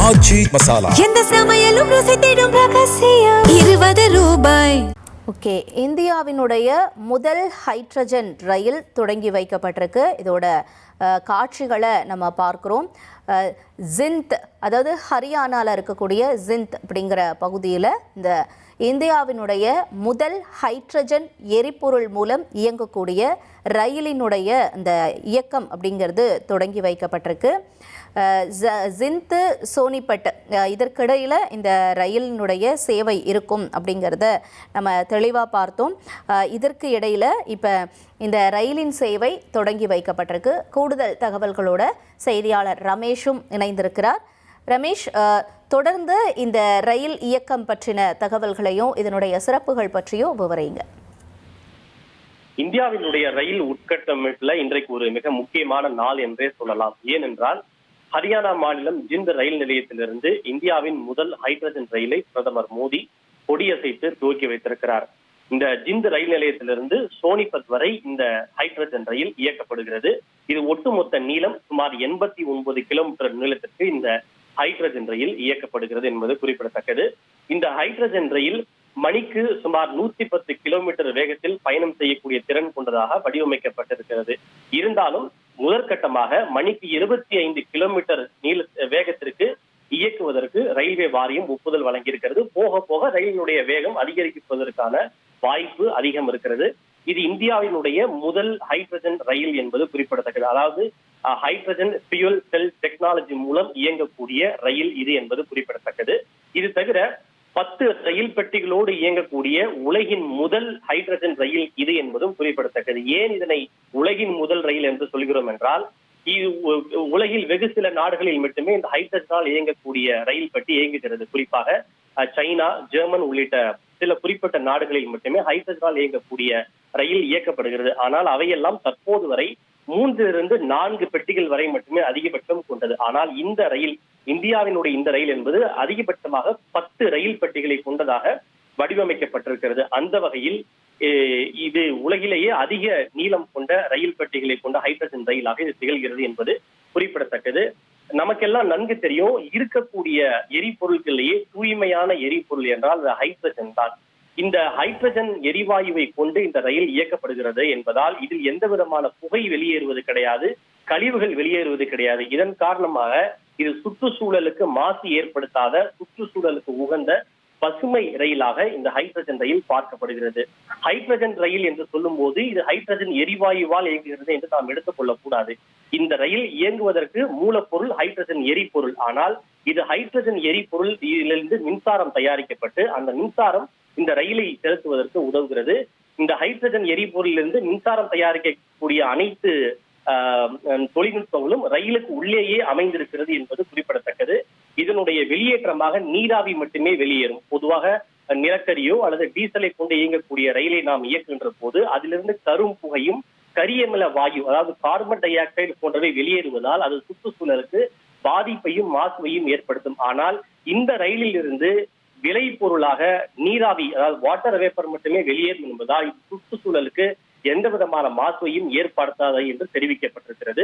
ஆச்சி மசாலா. எந்த சமையலும் ருசி தேடும் ரகசியம் 20 ரூபாய். ஓகே, இந்தியாவினுடைய முதல் ஹைட்ரஜன் ரயில் தொடங்கி வைக்கப்பட்டிருக்கு. இதோட காட்சிகளை நம்ம பார்க்குறோம். ஜிந்த், அதாவது ஹரியானாவில் இருக்கக்கூடிய ஜிந்த் அப்படிங்கிற பகுதியில் இந்த இந்தியாவினுடைய முதல் ஹைட்ரஜன் எரிபொருள் மூலம் இயங்கக்கூடிய ரயிலினுடைய இந்த இயக்கம் அப்படிங்கிறது தொடங்கி வைக்கப்பட்டிருக்கு. ஜிந்த் சோனிபட் இதற்கிடையில் இந்த ரயிலினுடைய சேவை இருக்கும் அப்படிங்கிறத நம்ம தெளிவாக பார்த்தோம். இதற்கு இடையில் இப்போ இந்த ரயிலின் சேவை தொடங்கி வைக்கப்பட்டிருக்கு. கூடுதல் தகவல்களோட செய்தியாளர் ரமேஷும் இணைந்திருக்கிறார். ரமேஷ், தொடர்ந்து இந்த ரயில் இயக்கம் பற்றின தகவல்களையும் இதனுடைய சிறப்புகள் பற்றியும் விவரிங்க. இந்தியாவினுடைய ரயில் உட்கட்டமைப்புல இன்றைக்கு ஒரு மிக முக்கியமான நாள் என்றே சொல்லலாம். ஏனென்றால் ஹரியானா மாநிலம் ஜிந்த் ரயில் நிலையத்திலிருந்து இந்தியாவின் முதல் ஹைட்ரஜன் ரயிலை பிரதமர் மோடி கொடியசைத்து துவக்கி வைத்திருக்கிறார். இந்த ஜிந்த் ரயில் நிலையத்திலிருந்து சோனிபத் வரை இந்த ஹைட்ரஜன் ரயில் இயக்கப்படுகிறது. இது ஒட்டுமொத்த நீளம் சுமார் 89 கிலோமீட்டர் நீளத்திற்கு இந்த ஹைட்ரஜன் ரயில் இயக்கப்படுகிறது என்பது குறிப்பிடத்தக்கது. இந்த ஹைட்ரஜன் ரயில் மணிக்கு சுமார் 110 கிலோமீட்டர் வேகத்தில் பயணம் செய்யக்கூடிய திறன் கொண்டதாக வடிவமைக்கப்பட்டிருக்கிறது. இருந்தாலும் முதற்கட்டமாக மணிக்கு 25 கிலோமீட்டர் வேகத்திற்கு இயக்குவதற்கு ரயில்வே வாரியம் ஒப்புதல் வழங்கியிருக்கிறது. போக போக ரயிலினுடைய வேகம் அதிகரிப்பதற்கான வாய்ப்பு அதிகம் இருக்கிறது. இது இந்தியாவினுடைய முதல் ஹைட்ரஜன் ரயில் என்பது குறிப்பிடத்தக்கது. அதாவது ஹைட்ரஜன் ஃபியூல் செல் டெக்னாலஜி மூலம் இயங்கக்கூடிய ரயில் இது என்பது குறிப்பிடத்தக்கது. இது தவிர 10 ரயில் பெட்டிகளோடு இயங்கக்கூடிய உலகின் முதல் ஹைட்ரஜன் ரயில் இது என்பதும் குறிப்பிடத்தக்கது. ஏன் இதனை உலகின் முதல் ரயில் என்று சொல்கிறோம் என்றால், இது உலகில் வெகு சில நாடுகளில் மட்டுமே இந்த ஹைட்ரஜனால் இயங்கக்கூடிய ரயில் பெட்டி இயங்குகிறது. குறிப்பாக சைனா, ஜெர்மன் உள்ளிட்ட சில குறிப்பிட்ட நாடுகளில் மட்டுமே ஹைட்ரஜனால் இயங்கக்கூடிய ரயில் இயக்கப்படுகிறது. ஆனால் அவையெல்லாம் தற்போது வரை 3-4 பெட்டிகள் வரை மட்டுமே அதிகபட்சம் கொண்டது. ஆனால் இந்த ரயில், இந்தியாவினுடைய இந்த ரயில் என்பது அதிகபட்சமாக 10 ரயில் பெட்டிகளை கொண்டதாக வடிவமைக்கப்பட்டிருக்கிறது. அந்த வகையில் இது உலகிலேயே அதிக நீளம் கொண்ட ரயில் பெட்டிகளை கொண்ட ஹைட்ரஜன் ரயிலாக இது திகழ்கிறது என்பது குறிப்பிடத்தக்கது. நமக்கெல்லாம் நன்கு தெரியும், இருக்கக்கூடிய எரிபொருட்களிலேயே தூய்மையான எரிபொருள் என்றால் ஹைட்ரஜன் தான். இந்த ஹைட்ரஜன் எரிவாயுவை கொண்டு இந்த ரயில் இயக்கப்படுகிறது என்பதால் இதில் எந்த விதமான புகை வெளியேறுவது கிடையாது, கழிவுகள் வெளியேறுவது கிடையாது. இதன் காரணமாக இது சுற்றுச்சூழலுக்கு மாசு ஏற்படுத்தாத, சுற்றுச்சூழலுக்கு உகந்த பசுமை ரயிலாக இந்த ஹைட்ரஜன் ரயில் பார்க்கப்படுகிறது. ஹைட்ரஜன் ரயில் என்று சொல்லும் போது இது ஹைட்ரஜன் எரிவாயுவால் இயங்குகிறது என்று நாம் எடுத்துக் கொள்ளக்கூடாது. இந்த ரயில் இயங்குவதற்கு மூலப்பொருள் ஹைட்ரஜன் எரிபொருள். ஆனால் இது ஹைட்ரஜன் எரிபொருள் இதிலிருந்து மின்சாரம் தயாரிக்கப்பட்டு அந்த மின்சாரம் இந்த ரயிலை செலுத்துவதற்கு உதவுகிறது. இந்த ஹைட்ரஜன் எரிபொருளிலிருந்து மின்சாரம் தயாரிக்கக்கூடிய அனைத்து தொழில்நுட்பங்களும் ரயிலுக்கு உள்ளேயே அமைந்திருக்கிறது என்பது குறிப்பிடத்தக்கது. இதனுடைய வெளியேற்றமாக நீராவி மட்டுமே வெளியேறும். பொதுவாக நிலக்கரியோ அல்லது டீசலை கொண்டு இயங்கக்கூடிய ரயிலை நாம் இயக்குகின்ற போது அதிலிருந்து கரும் புகையும் கரியமில வாயு, அதாவது கார்பன் டை ஆக்சைடு போன்றவை வெளியேறுவதால் அது சுற்றுச்சூழலுக்கு பாதிப்பையும் மாசுவையும் ஏற்படுத்தும். ஆனால் இந்த ரயிலில் இருந்து விளை பொருளாக நீராவி, அதாவது வாட்டர் வேப்பர் மட்டுமே வெளியேறும் என்பதால் சுற்றுச்சூழலுக்கு எந்த விதமான மாசுவையும் ஏற்படுத்தாது என்று தெரிவிக்கப்பட்டிருக்கிறது.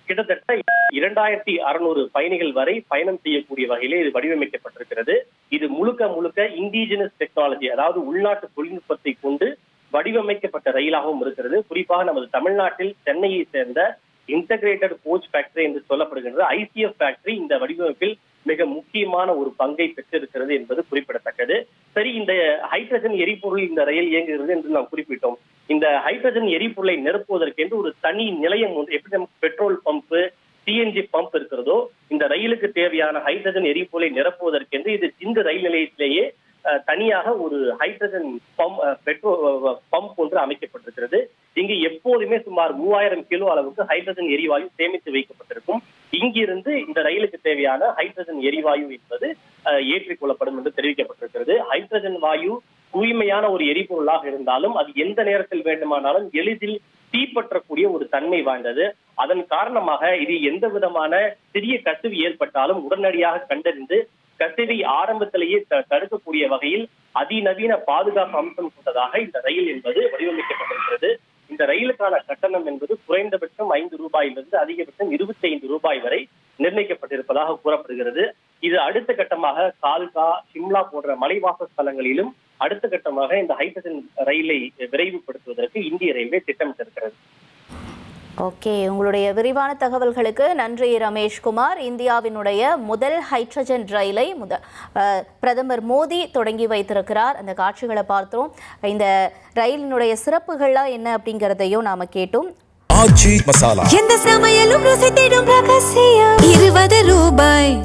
கிட்டத்தட்ட 2600 பயணிகள் வரை பயணம் செய்யக்கூடிய வகையிலே இது வடிவமைக்கப்பட்டிருக்கிறது. இது முழுக்க இண்டிஜினஸ் டெக்னாலஜி, அதாவது உள்நாட்டு தொழில்நுட்பத்தை கொண்டு வடிவமைக்கப்பட்ட ரயிலாகவும் இருக்கிறது. குறிப்பாக நமது தமிழ்நாட்டில் சென்னையை சேர்ந்த இன்டகிரேட்டட் கோச் ஃபேக்டரி என்று சொல்லப்படுகின்ற ICF ஃபேக்டரி இந்த வடிவமைப்பில் மிக முக்கியமான ஒரு பங்கை பெற்றிருக்கிறது என்பது குறிப்பிடத்தக்கது. சரி, இந்த ஹைட்ரஜன் எரிபொருள் இந்த ரயில் இயங்குகிறது என்று நாம் குறிப்பிட்டோம். இந்த ஹைட்ரஜன் எரிபொருளை நிரப்புவதற்கு ஒரு தனி நிலையம் ஒன்று, எப்படி நமக்கு பெட்ரோல் பம்பு, CNG பம்ப் இருக்கிறதோ, இந்த ரயிலுக்கு தேவையான ஹைட்ரஜன் எரிபொருளை நிரப்புவதற்கென்று இது இந்த ரயில் நிலையத்திலேயே தனியாக ஒரு ஹைட்ரஜன் பம்ப் ஒன்று அமைக்கப்பட்டிருக்கிறது. இங்கு எப்போதுமே சுமார் 3000 கிலோ அளவுக்கு ஹைட்ரஜன் எரிவாயு சேமித்து வைக்கப்பட்டிருக்கும். இங்கிருந்து இந்த ரயிலுக்கு தேவையான ஹைட்ரஜன் எரிவாயு என்பது ஏற்றிக்கொள்ளப்படும் என்று தெரிவிக்கப்பட்டிருக்கிறது. ஹைட்ரஜன் வாயு தூய்மையான ஒரு எரிபொருளாக இருந்தாலும் அது எந்த நேரத்தில் வேண்டுமானாலும் எளிதில் தீப்பற்றக்கூடிய ஒரு தன்மை வாய்ந்தது. அதன் காரணமாக இது எந்த விதமான சிறிய கசிவு ஏற்பட்டாலும் உடனடியாக கண்டறிந்து கசிவை ஆரம்பத்திலேயே தடுக்கக்கூடிய வகையில் அதிநவீன பாதுகாப்பு அம்சம் கொண்டதாக இந்த ரயில் என்பது வடிவமைக்கப்பட்டிருக்கிறது. இந்த ரயிலுக்கான கட்டணம் என்பது குறைந்தபட்சம் 5 ரூபாயிலிருந்து அதிகபட்சம் 25 ரூபாய் வரை நிர்ணயிக்கப்பட்டிருப்பதாக கூறப்படுகிறது. இது அடுத்த கட்டமாக கால்கா, சிம்லா போன்ற மலைவாச ஸ்தலங்களிலும் அடுத்த கட்டமாக இந்த ஹைட்ரஜன் ரயிலை விரைவுபடுத்துவதற்கு இந்திய ரயில்வே திட்டமிட்டிருக்கிறது. ஓகே, உங்களுடைய விரிவான தகவல்களுக்கு நன்றி ரமேஷ்குமார். இந்தியாவினுடைய முதல் ஹைட்ரஜன் ரயிலை பிரதமர் மோடி தொடங்கி வைத்திருக்கிறார். அந்த காட்சிகளை பார்த்தோம். இந்த ரயிலினுடைய சிறப்புகள்லாம் என்ன அப்படிங்கிறதையும் நாம கேட்டோம். எந்த சமையலும் ருசி தேடும் ரகசியம் 20 ரூபாய்.